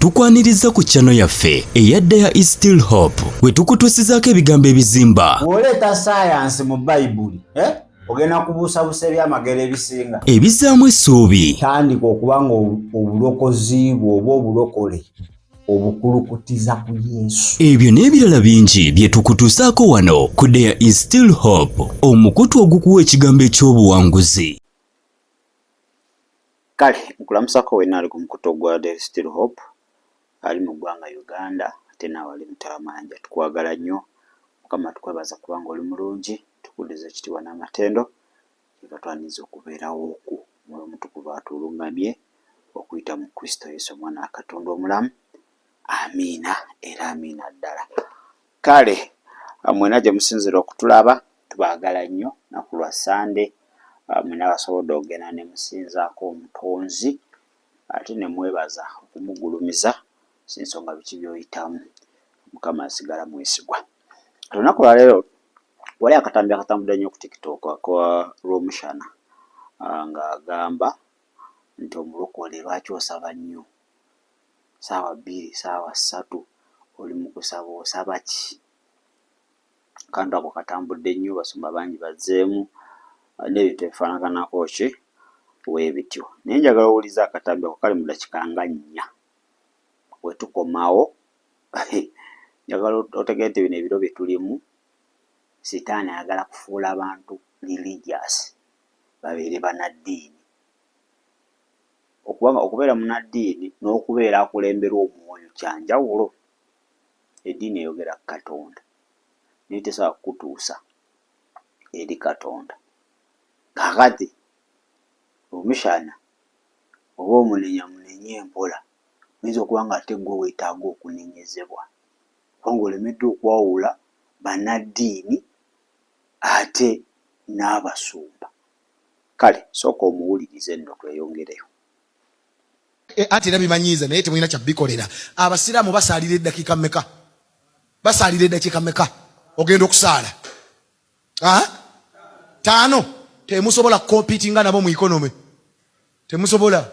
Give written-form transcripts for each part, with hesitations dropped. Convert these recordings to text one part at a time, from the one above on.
tukwaniriza ku channel yaffe eyadda ya Is Still Hope we tukutusizaako ebigambo ebizimba oleta science mu Bible ogenda kubuusabuusa ebyamagero ebisinga ebizaamu essuubi tandika okubanga obulokozi bw'oba obulokole obukulukutiza ku Yesu. Ebyo n'ebirala bingi bye tukutuusaako wano ku There Is Still Hope, omukutu ogukuwa ekigambo eky'obuwanguzi. Kale nkulamusako wenna ali ku mukutu gwa There Is Still Hope ali mu ggwanga Uganda ate naawe ali mu Talamanja. Tukwagala nnyo, Mukama tukwebaza kubanga oli mulungi, tukuddiza ekitiibwa n'amatendo nga twaniza okubeerawo oku Mwoyo Mutukuvu atulungamye okuyita mu Kristo Yesu omwana wa Katonda omulamu. Amiina era amiina ddala. Kale mwena gye musinzira okutulaba tubaagala nnyo naku lwa Sande. Mwena basobodde okugenda ne musinzaako omutonzi ate ne mwebaza okumugulumiza si nsonga biki by'oyitamu. Mukama asigala mwesigwa. Olunaku lwa leero wali akatambi akatambudde nnyo ku TikTok kwa Romushana ng'agamba nti omulokole lwaki osaba nnyo saawa 2 saawa 3 oli mu kusaba osaba ki? Kantu ako katambudde nnyo, basumba bangi bazzeemu n'ebintu ebifaanaganako ki weebityo. Naye njagala owuliza akatambi ako kali mu dakika nga 4 we tukomawo. Njagala otegeere nti bino ebiro bye tulimu Sitaani ayagala kufuula abantu religious babeere bannaddiini. Okubeera munnaddiini n'okubeera akulemberwa omwoyo kya njawulo. Eddiini eyogera ku Katonda naye tesobola kukutuusa eri Katonda. Kaakati Omushana oba omunenyamunenya empola oyinza okuba nga ate gwe weetaaga okunenyezebwa kubanga olemeddwa okwawula bannaddiini ate n'abasumba. Kale sooka omuwulirize nno tweyongereyo. Ate era bimanyiiza naye temulina kyabikolera. Abasiraamu basaalira eddakiika mmeka? Basaalira eddakiika mmeka ogenda okusaala? 5. Temusobola kompitinga nabo mu economy. Temusobola.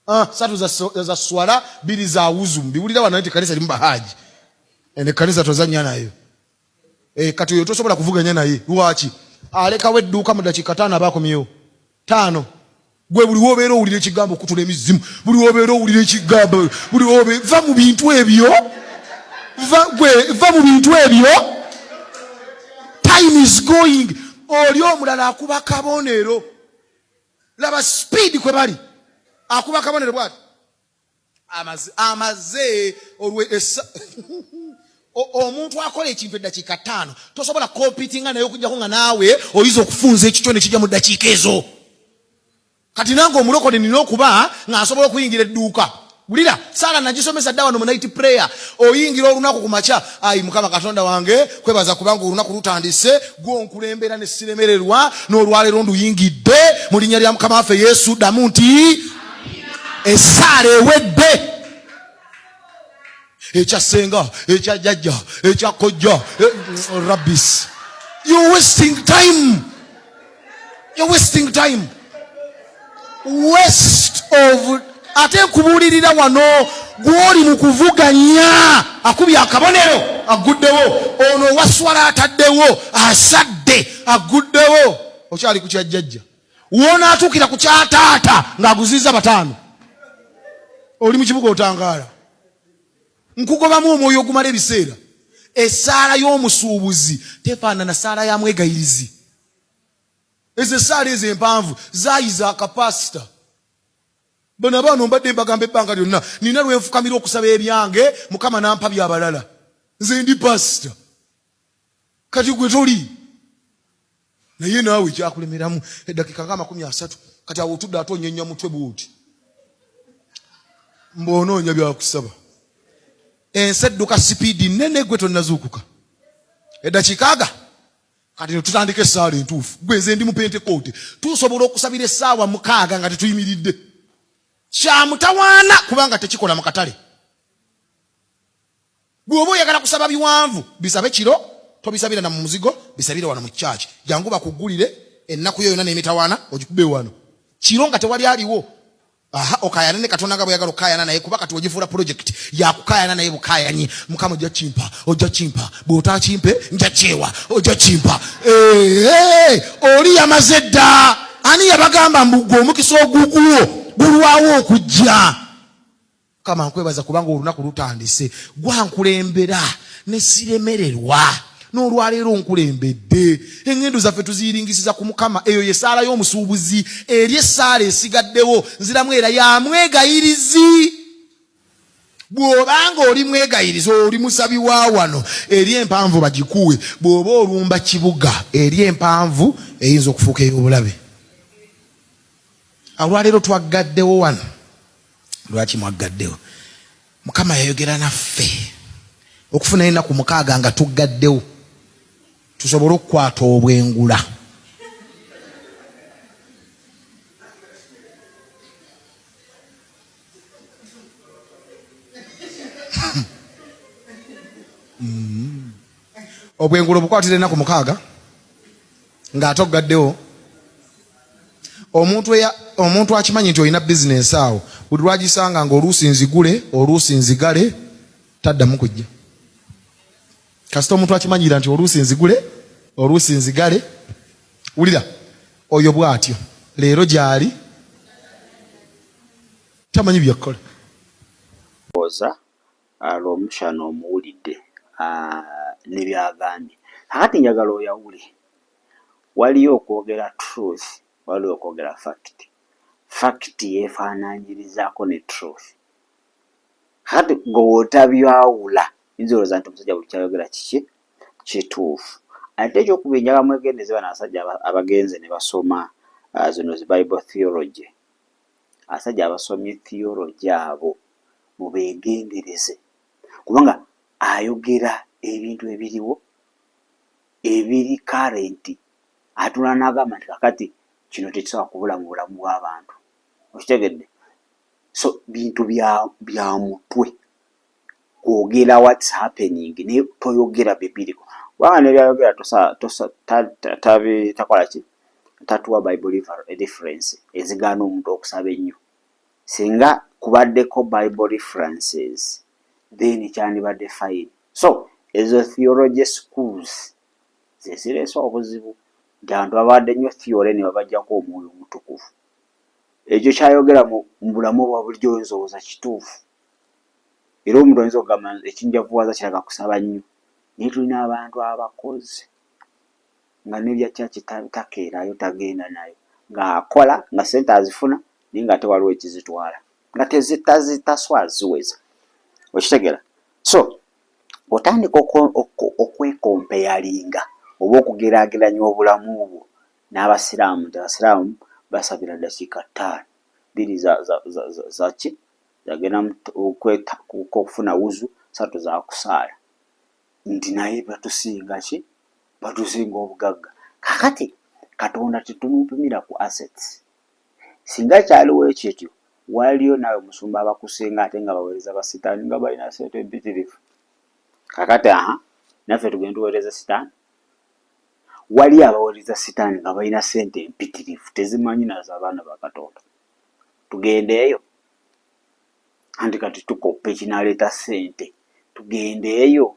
3 za swala 2 za wuzu. Mbiwulira wano nti kanisa limu bahaji. Ene kanisa tozanya nayo. Kati oyo tosobola kuvuganya naye. Lwaki? Alekawo edduuka mu dakiika 5 abakomyewo. 5. Gwe buli wobeera owulira ekigambo okutula emizimu, buli wobeera owulira ekigambo, buli wobeera va mu bintu ebyo, va mu bintu ebyo. Time is going. Oli omulala akuba kabonero. Laba speed kwe bali. Akuba kabonero bwati. Amaze olwe omuntu akola ekintu eddakiika 5 tosobola kompitinga naye okujjako nga naawe oyiza okufunza ekitonde kijja mu ddakiika ezo. Kati nange omulokole nina okuba ng'asobola okuyingira edduuka. Bulira saala nagisomesa dda wano mu night prayer. Oyingira olunaku ku makya, ayi Mukama Katonda wange kwebaza kubanga olunaku lutandise gw'onkulembera ne siremererwa n'olwaleero nduyingidde mu linnya lya Mukama waffe Yesu. Ddamu nti essaala ewedde. Ekyasenga, ekyajjajja, ekyakojja, rabbis. You're wasting time. You're wasting time. Waste of ate kubuulirira wano gw'oli mu kuvuganya akubye akabonero aguddewo, ono waswala ataddewo asadde aguddewo. Okyali ku kyajjajja wona atuukira ku kyataata ng'aguziza 5. Oli mu kibuga otangaala. Nkugobamu omwoyo ogumala ebiseera. Essaala y'omusuubuzi tefaanana saala ya mwegayirizi. Ezo essaala ezo empanvu zaayiza akapasita. Bano abaana mbadde mbagamba ebbanga lyonna nina lwenfukamira okusaba ebyange Mukama n'ampa byabalala. Nze ndi pasita. Kati gwe toli. Naye naawe kyakulemeramu eddakiika nga 30 kati awo otudde ate onyenya mutwe bw'oti. Mbonoonya byakusaba. Ensedduka sipiidi nnene gwe tonnazuukuka. Eddakiika aga kati tutandike essaala entuufu. Gwe nze ndi mu Pentekote. Tusobola okusabira essaawa 6 nga tetuyimiridde. Kya mutawaana kubanga tekikola mu katale. Bw'oba oyagala kusaba biwanvu bisabe kiro, tobisabira na mu muzigo, bisabire wano mu church. Jangu bakugulire ennaku yo yonna n'emitawaana ogikube wano. Kiro nga tewali aliwo. okayana ne katonda nga bweyagala okayana naye kuba kati ogifuula project yakukayana naye bukayanyi mukama ojja kimpa bw'otakimpe nja kyewa ojja kimpa oli yamaze dda ani yabagamba mbugwe omukisa oguguwo gulwawo okujja kama nkwebaza kubanga olunaku lutandise gwankulembera ne siremererwa n'olwaleero nkulembedde engendo zaffe tuziyiringisiza ku mukama eyo yesaala y'omusuubuzi eri essaala esigaddewo nziramu era ya mwegayirizi bw'obanga oli mwegayirizi oli musabi wa wano eri empanvu bagikuwe bw'oba olumba kibuga eri empanvu eyinza okufuuka ey'obulabe olwaleero twaggaddewo wano lwaki mwaggaddewo mukama yayogera naffe okufuna ennaku 6 nga tuggaddewo tusobole okukwata obwengula obwengula obukwatira ennaku 6 ng'ate oggaddewo omuntu akimanyi nti olina bizinesi awo buli lwagisanga nga oluusi nzigule oluusi nzigale taddamu kujja kasita omuntu akimanyira nti oluusi nzigule oluusi nzigale wulira oyo bw'atyo leero gyali tamanyi byakola oza al'omushana omuwulidde ne byagambye kakati njagala oyawule waliyo okwogera truth waliyo okwogera fact yeefaanaanyirizaako ne truth kakati gweotabyawula nzi olowooza nti omusajja buli kyayogera kiki kituufu ate ekyokuba enjaga mwegendeze bano abasajja abagenze ne basoma zino zi bible theology abasajja abasomye theology abo mubeegendereze kubanga ayogera ebintu ebiriwo ebiri current atula n'agamba nti kakati kino tekisobola kubula mu bulamu bw'abantu okitegedde so bintu bya mutwe kwogera what's happening naye toyogera bibiriko wanga nebyayogera takola ki tatuwa bible reference ezigaana omuntu okusaba ennyo singa kubaddeko bible references then kyandibadde fine so ezo theology schools zezireesa obuzibu nti abantu babadde nnyo theory ne babajjako omwoyo omutukuvu ekyo kyayogera mu bulamu bwa bulijjo oyinza olowooza kituufu era omuntu oyinza okugamba ekinjavuwaza kiraga kusaba nnyo naye tulina abantu abakozi nga nebya kyaki takeerayo tagenda nayo ng'akola nga ssente azifuna naye nga tewaliwo ekizitwala nga tezitaswa ziweza okitegeera so otandika okwekompeyalinga oba okugeraageranya obulamu bwo n'abasiraamu nti abasiraamu basabira ddakiika 5 bbiri zaki zagenda okufuna wuzu 3 za kusaala nti naye batusinga ki batusinga obugagga kakati katonda tetumupimira ku assets singa kyaliwo ekityo waliyo nawe musumba abakusinga ate nga baweereza basitaani nga balina sente empitirivu kakati naffe tugenda tuweereza sitaani wali abaweereza sitaani nga balina sente empitirivu tezimanyi nazo abaana ba katonda tugendeeyo anti kati tukoppe kinaleeta sente tugendeeyo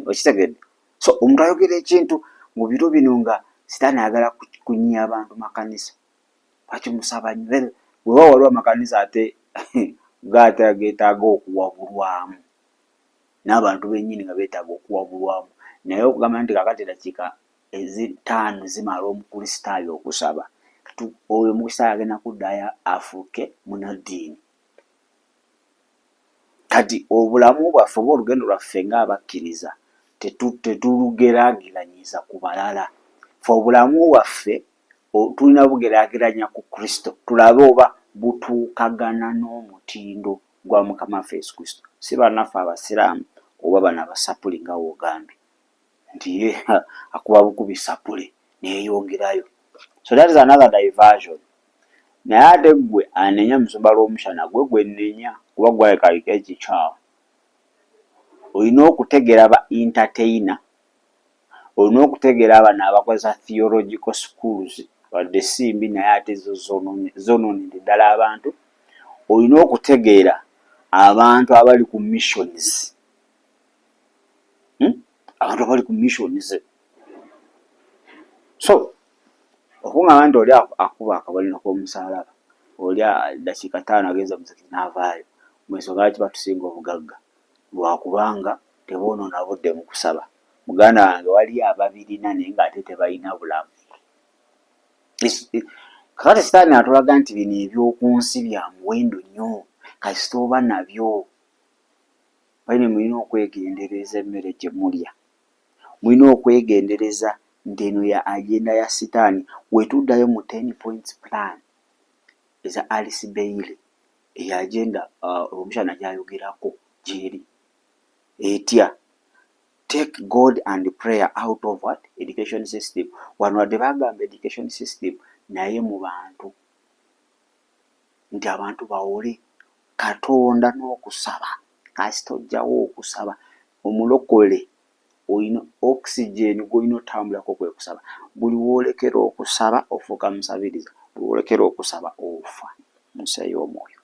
okitegedde so omuntu ayogera ekintu mu biro bino nga sitaani ayagala kunyiya abantu makanisa bakimusaba nnyo wewa waliwo amakanisa ate gaate geetaaga okuwabulwamu n'abantu bennyini nga beetaaga okuwabulwamu naye okugamba nti kakati dakiika 5 zimala omukristaayo okusaba oyo omukristaayo agenda kuddayo afuuke munaddiini kati obulamu bwaffe oba olugendo lwaffe ng'abakkiriza tetulugeraageranyiza ku balala fe obulamu bwaffe tulina bugeraageranya ku Kristo tulabe oba butuukagana n'omutindo gwa Mukama waffe Yesu Kristo si bannaffe abasiraamu oba bano abasapuli nga wogambye nti ye akuba bukubi sapule neeyongerayo so that is another diversion naye ate gwe anenya musumba lw'omushana gwe nnenya kuba gwalekaliko ekikyawo olina okutegeera ba entertainer olina okutegeera abano abakozesa theological schools wadde simbi naye ate zo zonoonedde ddala abantu. Olina okutegeera abantu abali ku missions. Abantu abali ku missions. So okungamba nti oli akuba akabalina k'omusaalaba, oli ddakiika 5 agenza muzikiti n'avaayo, mwensonga lwaki batusinga obugagga? Lwakubanga teboonoona budde mu kusaba. Muganda wange waliyo ababirina naye ng'ate tebalina bulamu. Kakati sitaani atulaga nti bino eby'oku nsi bya muwendo nnyo, kasita oba nabyo. Bali mulina okwegendereza emmere gye mulya. Mulina okwegendereza nti eno ya agenda ya sitaani. Wetuddayo mu 10 points plan eza Alice Bailey, eyo agenda omukyala gy'ayogerako gyeri etya take God and prayer out of what? Education system. Wano wadde bagamba education system naye mu bantu nti abantu bawole Katonda n'okusaba. Kasita ojjawo okusaba, omulokole olina oxygen gw'olina otambulako kwe kusaba. Buli woolekera okusaba ofuuka musabiriza, buli woolekera okusaba ofa mu nsi ey'omwoyo.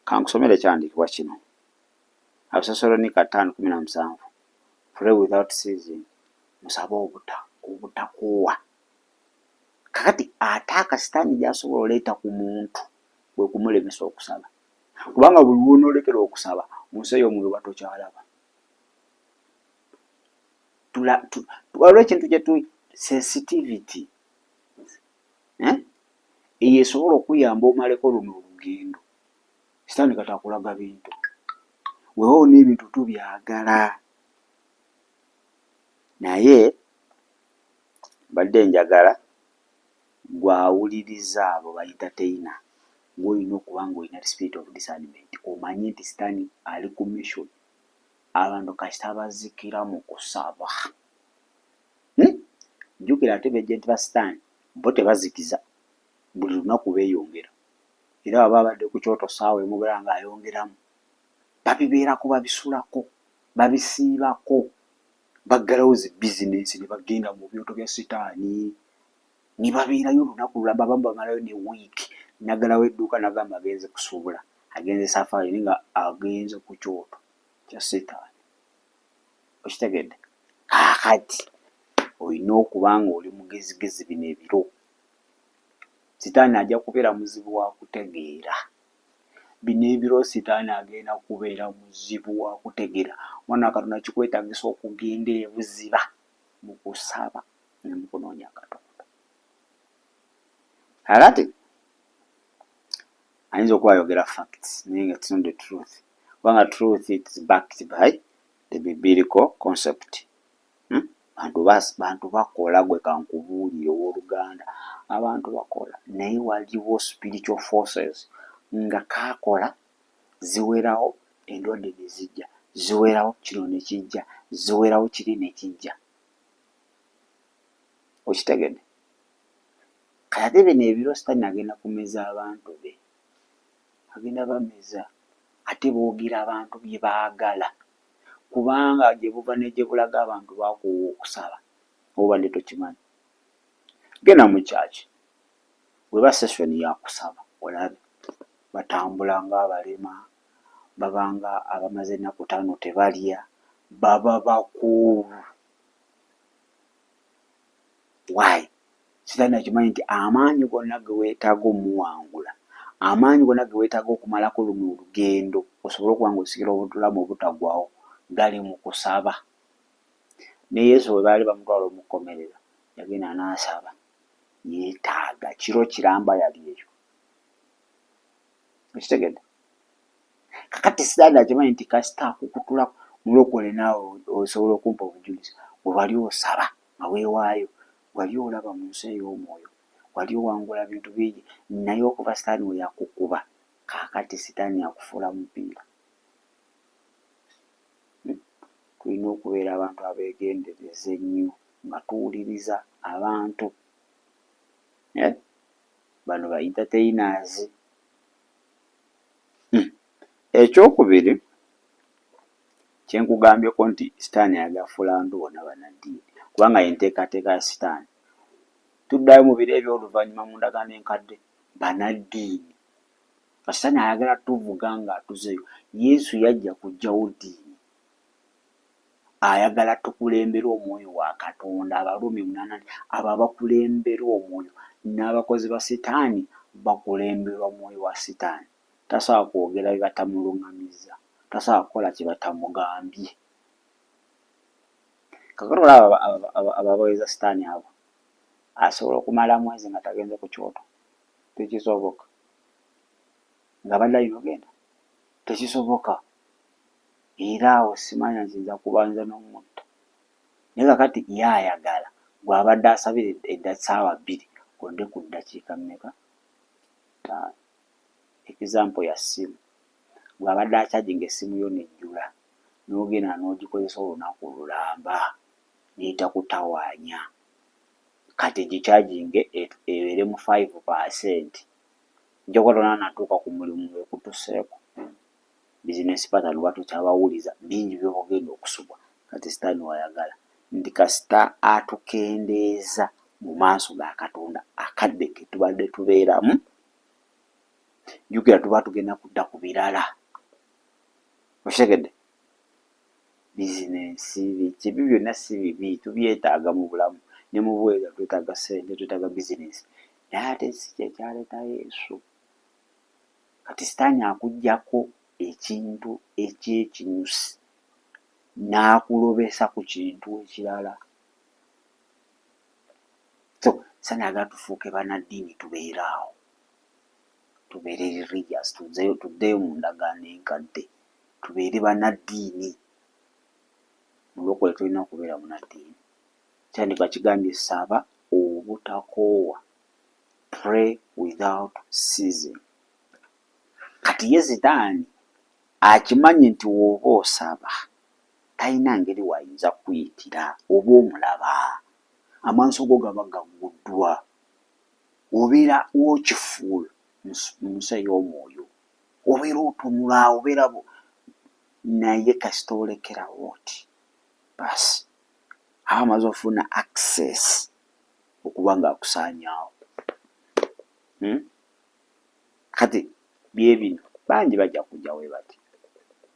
Kankusomere ekyandiikibwa kino. Abasasolonika 5:17 pray without ceasing, musaba obutakoowa. Kakati ate akasitaani gy'asobola oleeta ku muntu bwe kumulemesa okusaba. Kubanga buli wonoolekera okusaba mu nsi ey'omwoyo batokyalaba. Waliwo ekintu kye sensitivity eyo esobola okuyamba omaleko luno olugendo. Sitaani kati akulaga bintu weewo n'ebintu tubyagala, naye badde njagala gwawuliriza abo baentertaina ng'olina okuba ng'olina spirit of discernment. Omanye nti sitaani ali ku mission, abantu kasita bazikira mu kusaba. Jjukira ate bejenti ba sitaani bo tebazikiza, buli lunaku beeyongera. Era baba badde ku kyoto saawa emugera ng'ayongeramu, babibeerako, babisulako, babisiibako, baggalawo zi bizinensi ne bagenda mu byoto bya sitaani ne babeerayo olunaku lulamba. Abamu bamalayo ne wiiki. Naggalawo edduuka n'agamba agenze kusuubula, agenze safaari naye nga agenze ku kyoto kya sitaani. Okitegedde? Kaakati olina okuba ng'oli mugezigezi bino ebiro. Sitaani ajja kubeera muzibu wa kutegeera. Bino ebiro sitaani agenda kubeera muzibu wa kutegeera. Mwana Katonda kikwetaagisa okugenda ebuziba mu kusaba ne mu kunoonya Katonda. Kakati ayinza okuba ayogera facts naye nga it's not the truth. Kubanga truth is backed by the biblical concept. Bantu bakola, gwe kankubuulire owooluganda, abantu bakola, naye waliwo spiritual forces nga kaakola ziwerawo, endwadde ne zijja, ziwerawo kino ne kijja, ziwerawo kiri ne kijja. Okitegedde? Kati bino ebiro sitaani agenda kumeza abantu be, agenda bameza ate boogera abantu bye baagala. Kubanga gye buva ne gye bulaga abantu baakoowa okusaba. Obadde tokimanyi? Genda mu kyaki, weba session ya kusaba olabe batambula ng'abalema, babanga abamaze ennaku 5 tebalya, baba bakoowu. Why? Sitaani akimanyi nti amaanyi gonna ge weetaaga omuwangula, amaanyi gonna ge weetaaga okumalako luno olugendo osobole okuba ng'osikira obulamu obutaggwaawo gali mu kusaba. Ne Yesu bwe baali bamutwala omukomerera yagenda n'asaba, yeetaaga kiro kiramba yali eyo. Okitegedde? Kakati sitaani akimanyi nti kasita akukutula mulokole naawe osobola okumpa obujulizi. Bwe wali osaba nga weewaayo, wali olaba mu nsi ey'omwoyo, wali owangula bintu bingi, naye okuva sitaani we yakukuba, kaakati sitaani yakufuula mupiira. Tulina okubeera abantu abeegendereza ennyo nga tuwuliriza abantu. Bano ba entertainers. Ekyokubiri kye nkugambyeko nti sitaani agafuula abantu bonna bannaddiini, kubanga enteekateeka ya sitaani tuddayo mu biro eby'oluvannyuma mu ndagaano enkadde bannaddiini. Kasitaani ayagala tuvuga ng'atuzeeyo. Yesu yajja kuggyawo ddiini. Ayagala tukulembera omwoyo wa Katonda. Abaruumi 8 abo abakulembera omwoyo n'abakozi ba Sitaani bakulemberwa omwoyo wa Sitaani. Tasobola kwogera bye batamuluŋŋamizza, tasobola kukola kye batamugambye. Kakati olaba abaweereza Sitaani abo asobola okumala mwezi nga tagenze ku kyoto? Tekisoboka. Nga baddayo n'ogenda? Tekisoboka. Era awo simanya nzija kubanza n'omutta. Naye kakati ye ayagala bw'abadde asabira ssaawa 2 onde ku ddakiika mmeka? 5. Example ya ssimu. Bw'abadde akyajinga essimu yo nejjula n'ogenda n'ogikozesa olunaku lulamba n'etakutawaanya. Kati egikyajinge ebeere mu 5%. Njokola natuuka ku mulimu ekutuseeko. Bizinesi pattern lwatu kyabawuliza bingi by'ogenda okusubwa. Kati Sitaani wayagala nti kasita atukendeeza mu maaso ga Katonda akadde ke tubadde tubeeramu, jjukira tuba tugenda kudda ku birala. Okitegedde? Bizinesi biki byonna si bibi, tubyetaaga mu bulamu. Ne mu buweereza twetaaga ssente, twetaaga bizinesi. Naye ate si kye kyaleeta Yesu. Kati Sitaani akuggyako ekintu eky'ekinyusi n'akulobesa ku kintu ekirala. So Sitaani agala tufuuke bannaddiini tubeere awo, tubeere religious, tuddeyo mu ndagaano enkadde, tubeere bannaddiini. Mulokole tulina okubeera munnaddiini. Kyandika kigambye saba obutakoowa, pray without ceasing. Kati ye Sitaani akimanyi nti w'oba osaba talina ngeri wayinza kuyitira oba omulaba, amaaso go gaba gagguddwa, obeera watchful mu nsi ey'omwoyo, obeera otunula, obeera naye kasita olekerawo oti basi aba amaze ofuna access okuba ng'akusaanyaawo. Kati bye bino bangi bajja kujja we bati,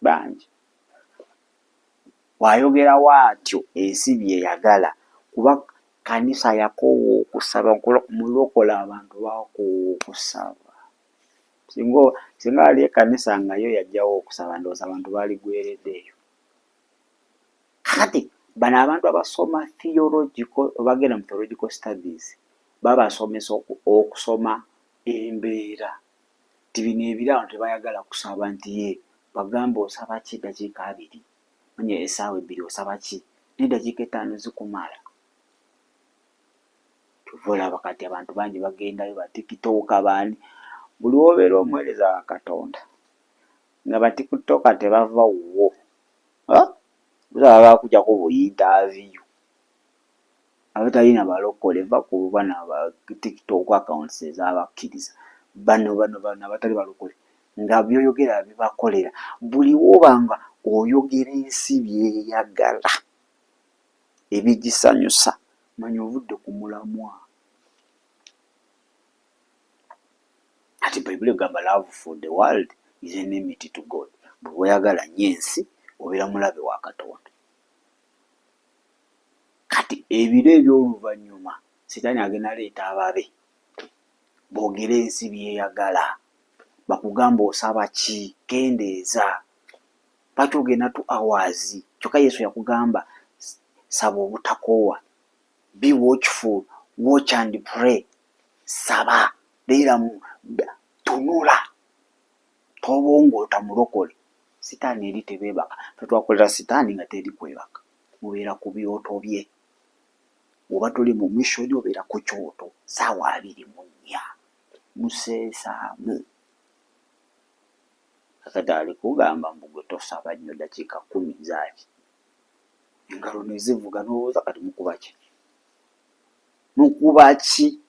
bangi. Bw'ayogera bw'atyo ensi byeyagala, kuba kanisa yakoowa okusaba. Mulokole abantu bakoowa okusaba. Singa wali ekkanisa nga yo yajjawo okusaba, ndowooza abantu baaligwereddeeyo. Kati bano abantu abasoma theological, bagenda mu theological studies, babasomesa okusoma embeera. Nti bino ebiraano tebayagala kusaba, nti ye bagamba osaba ki eddakiika 2, manya essaawa 2 osaba ki n'eddakiika 5 zikumala. Tuva olaba kati abantu bangi bagendayo batikitooka baani. Buli obeera omuweereza wa Katonda nga batikitooka tebava wuwo. Baba bakuggyako buyintaviyu. Abatalina balokole va ku bana ba TikTok accounts ez'abakkiriza. Bano abatali balokole nga byoyogera bibakolera. Buli wobanga oyogera ensi byeyagala ebigisanyusa, manya ovudde ku mulamwa. Ati Bayibuli egamba love for the world is enmity to God. Bwe oyagala nnyo ensi obeera mulabe wa Katonda. Kati ebiro eby'oluvannyuma Sitaani agenda leeta ababe boogera ensi byeyagala, bakugamba osaba ki, kendeeza. Lwaki ogenda 2 hours? Kyokka Yesu yakugamba saba obutakoowa, be watchful, watch and pray. Saba, beera tunula, tobongoota mulokole. Sitaani eri tebeebaka. Tetwakolera Sitaani nga teri kwebaka. Mubeera ku byoto bye. Oba tuli mu mission obeera ku kyoto ssaawa 24 museesaamu. Kakati alikugamba mbu gwe tosaba nnyo ddakiika 10 zaaki, engalo ne zivuga n'olowooza kati mukuba ki? Mukuba ki?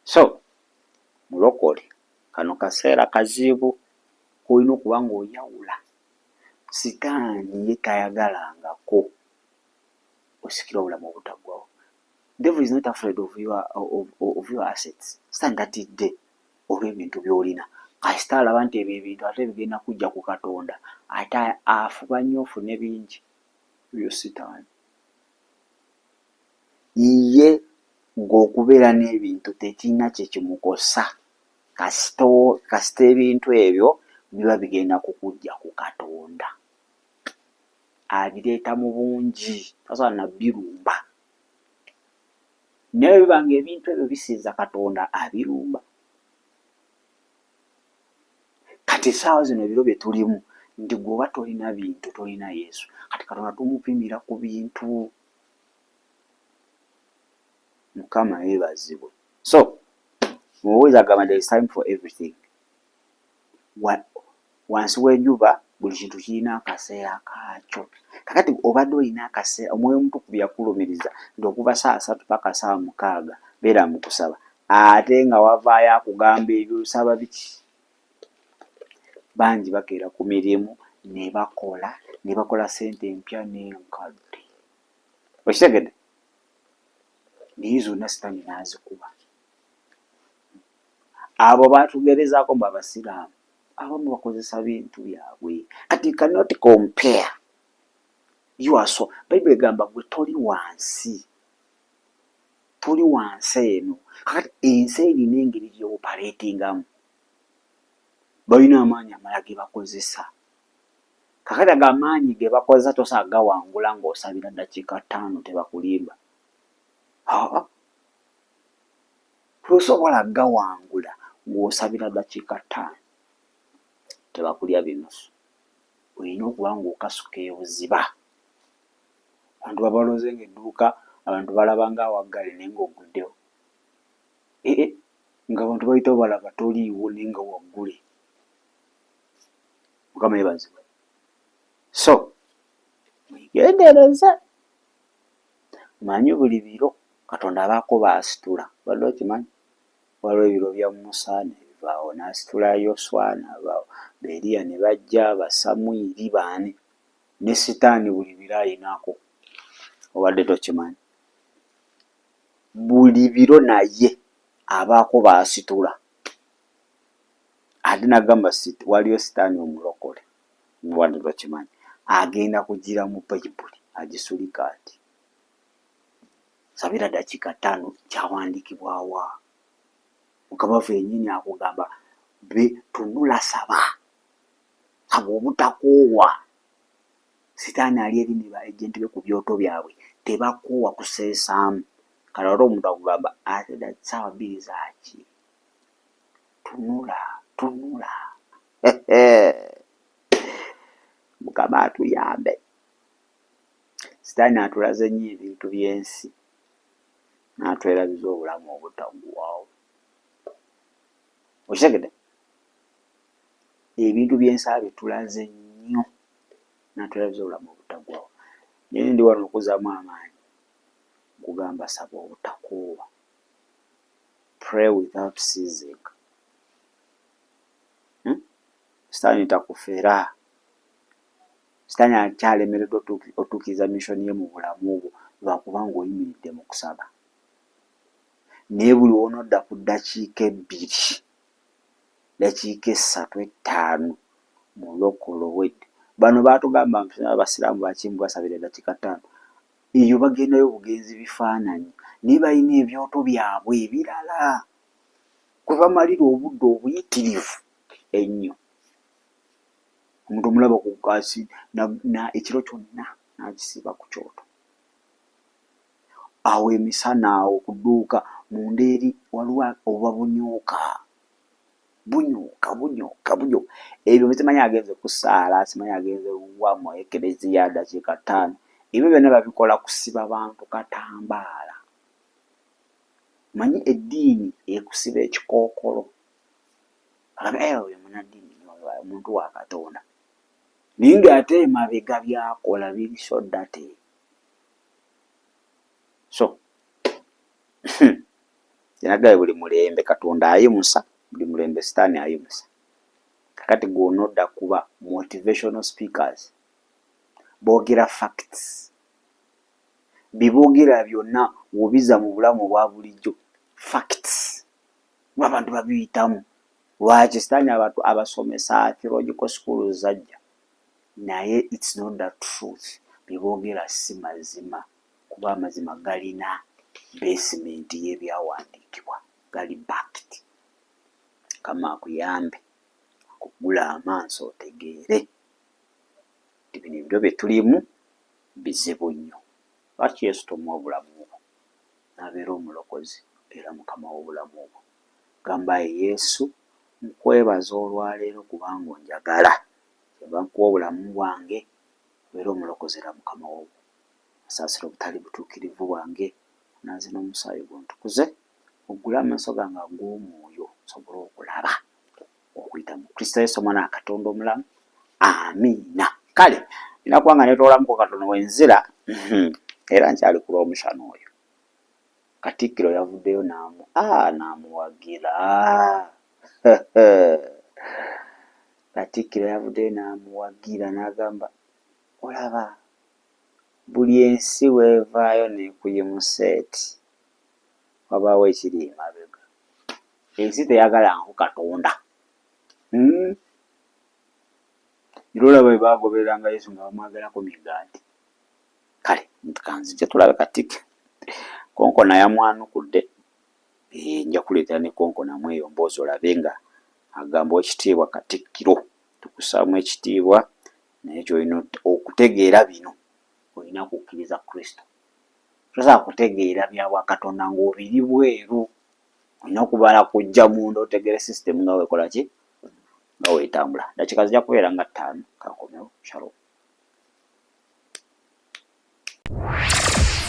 So mulokole, kano kaseera kazibu, olina okuba ng'oyawula. Sitaani ye tayagalangako osikira obulamu obutaggwawo. Devil is not afraid of your assets. Standatidde olw'ebintu by'olina. Kasita alaba nti ebyo ebintu ate bigenda kujja ku Katonda ate afuba nnyo ofune bingi. Yo Sitaani. Ye ng'okubeera n'ebintu tekirina kye kimukosa. Kasita ebintu ebyo biba bigenda kukujja ku Katonda. Abireeta mu bungi. Tasobola na birumba. Naye bibanga ebintu ebyo bisiiza Katonda abirumba. Kati essaawa zino ebiro bye tulimu nti gweoba tolina bintu tolina Yesu. Kati Katonda tumupimira ku bintu. Mukama yeebazibwe. So, mubuuza agamba there is time for everything. Wansi w'enjuba buli kintu kirina akaseera kaakyo. Kakati obadde olina akaseera Omwoyo Omutukuvu yakulumiriza nti okuva saa 3 paka saa 6 beera mu kusaba. Ate nga wavaayo akugamba ebyo saba biki? Bangi bakeera ku mirimu ne bakola ssente empya n'enkadde. Okitegedde? Naye zonna Sitaani n'azikuba. Abo baatugerezaako mbu Abasiraamu abamu bakozesa bintu byabwe. Kati cannot compare. You are so. Bible egamba gwe toli wansi. Toli wansi eno. Kakati ensi erina engeri gy'operatingamu. Balina amaanyi amala ge bakozesa. Kakati ago amaanyi ge bakozesa tosobola gawangula ng'osabira ddakiika 5 tebakulimba. Tosobola gawangula ng'osabira ddakiika 5 tebakulya binusu. Olina okuba ng'okasuka ebuziba. Abantu babaloze ng'edduuka abantu balaba ng'awaggale naye ng'oguddewo. Nga abantu bayita balaba toliiwo naye nga waggule. Mukama yeebazibwe. So, mwegendereze. Manyi buli biro Katonda abaako baasitula. Badde okimanyi? Waliwo ebiro bya Musa ne bivaawo n'asitula Yoswa n'abaawo. Beriya ne bajja Basamwiri baani. Ne Sitaani buli biro ayinaako. Obadde tokimanyi? Buli biro naye abaako baasitula. Ate nagamba waliyo Sitaani omulokole. Obadde tokimanyi? Agenda kugira mu Bayibuli agisulika ati. Sabira ddakiika 5 kyawandiikibwawa. Mukama waffe yennyini akugamba tunula saba. Saba obutakoowa. Sitaani ali eri ne baejenti be ku byoto byabwe tebakoowa kuseesaamu. Kale ate omuntu akugamba ate ssaawa 2 zaaki. Tunula. Mukama atuyambe. Sitaani atulaze nnyo ebintu by'ensi. N'atwerabiza obulamu obutaggwaawo. Okitegedde? Ebintu by'ensi abitulaze nnyo. N'atwerabiza obulamu obutaggwaawo. Naye ndi wano okuzaamu amaanyi. Nkugamba saba obutakoowa. Pray without ceasing. Sitaani takufera. Sitaani akyalemereddwa otuukiriza mission ye mu bulamu obwo lwakubanga oyimiridde mu kusaba. Naye buli w'onodda ku ddakiika 2, ddakiika 3, 5 mu lokolo wedde. Bano baatugamba Abasiraamu bakimu basabira ddakiika 5. Eyo bagendayo bugenzi bifaananyi. Naye balina ebyoto byabwe ebirala. Kwe bamalira obudde obuyitirivu ennyo. Omuntu omulaba ku kasi ekiro kyonna n'agisiiba ku kyoto. Awo emisana awo kudduuka munda eri waliwo oba bunyooka. Ebyo simanyi agenze kusaala, simanyi agenze wa mu ekereziya ddakiika 5. Ebyo byonna babikola kusiba bantu katambaala. Manyi eddiini ekusiba ekikookolo. Oyo munnaddiini omuntu wa Katonda. Naye ng'ate emabega byakola biri soddate. So, kinagaye buli mulembe Katonda ayimusa, buli mulembe Sitaani ayimusa. Kakati gw'onodda kuba motivational speakers. Boogera facts. biboogera byonna wobiza mu bulamu bwa bulijjo facts abantu babiyitamu. Lwaki sitaani abantu abasomesa theological schools zajja naye it's not the truth. Biboogera si mazima kuba amazima galina basement y'ebyawandiikibwa, gali backed. Kama akuyambe okugula amaaso otegeere nti bino ebyo bye tulimu bizibu nnyo. Lwaki Yesu tomuwa obulamu obwo n'abeera omulokozi era mukama w'obulamu obwo? Gamba Yesu, nkwebaza olwaleero kubanga onjagala, kyeva nkuwa obulamu bwange obeera omulokozi era mukama w'obwo. Asaasira obutali butuukirivu bwange nanze n'omusaayi gw'ontukuze, oggule amaaso gange ag'omwoyo nsobole okulaba okuyita mu Kristo Yesu omwana wa Katonda omulamu. Amiina. Kale nina kubanga neetoolamuko katono wenzira era nkyali ku lw'omushana oyo. Katikkiro yavuddeyo n'amuwagira. Katikkiro yavuddeyo n'amuwagira n'agamba, olaba buli ensi weevaayo n'ekuyimusa eti wabaawo ekiri emabega. Ensi teyagalanko Katonda. Era olaba bwe baagobereranga Yesu nga bamwagalako migaati. Kale kanzije tulabe Katikkiro. Konkona yamwanukudde. Nja kuleetera ne konkona mweyo mboozi olabe nga agamba ekitiibwa Katikkiro. Tukusaamu ekitiibwa naye ky'olina okutegeera bino. Olina kukkiriza Kristo. Tosobola kutegeera bya Bwakatonda ng'obiri bweru. Olina okubala kujja munda otegeere system nga weekola ki? Nga weetambula. Dakiika zijja kubeera nga 5. Kankomewo. Shalom.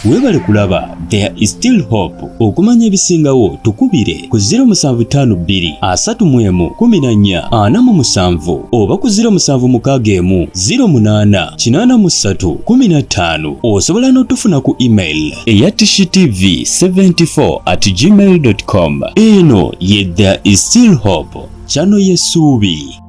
Weebale kulaba There is Still Hope. Okumanya ebisingawo tukubire ku 0752 31 14 47 oba ku 0761 08 83 15. Osobola n'otufuna ku email eya tshitv74@gmail.com. Eno ye There is Still Hope, channel y'essuubi.